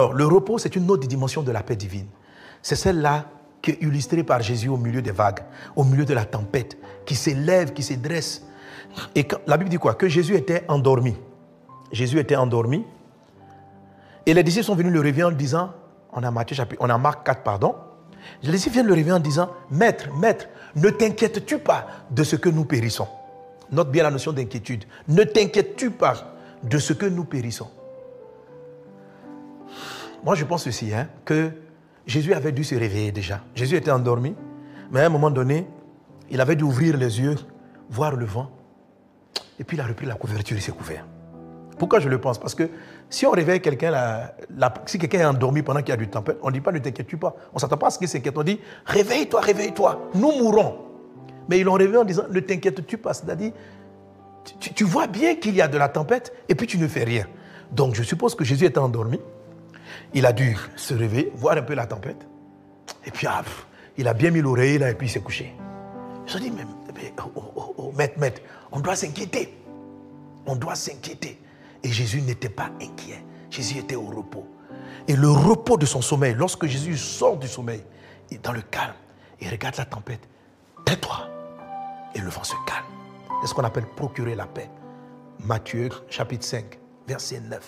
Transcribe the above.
Alors, le repos, c'est une autre dimension de la paix divine. C'est celle-là qui est illustrée par Jésus au milieu des vagues, au milieu de la tempête, qui s'élève, qui se dresse. Et quand, la Bible dit quoi? Que Jésus était endormi. Jésus était endormi. Et les disciples sont venus le réveiller en disant, on a Marc 4, pardon. Les disciples viennent le réveiller en disant, Maître, ne t'inquiètes-tu pas de ce que nous périssons? Note bien la notion d'inquiétude. Ne t'inquiètes-tu pas de ce que nous périssons? Moi, je pense aussi que Jésus avait dû se réveiller déjà. Jésus était endormi, mais à un moment donné, il avait dû ouvrir les yeux, voir le vent, et puis il a repris la couverture, il s'est couvert. Pourquoi je le pense? Parce que si on réveille quelqu'un, si quelqu'un est endormi pendant qu'il y a du tempête, on ne dit pas ne t'inquiète pas. On ne s'attend pas à ce qu'il s'inquiète. On dit réveille-toi, nous mourrons. Mais ils l'ont réveillé en disant ne t'inquiète-tu pas. C'est-à-dire, tu vois bien qu'il y a de la tempête et puis tu ne fais rien. Donc je suppose que Jésus était endormi. Il a dû se réveiller, voir un peu la tempête. Et puis il a bien mis l'oreille là et puis il s'est couché. Je dis mais maître, on doit s'inquiéter. On doit s'inquiéter. Et Jésus n'était pas inquiet. Jésus était au repos. Et le repos de son sommeil, lorsque Jésus sort du sommeil, il est dans le calme, il regarde la tempête. Tais-toi. Et le vent se calme. C'est ce qu'on appelle procurer la paix. Matthieu chapitre 5, verset 9.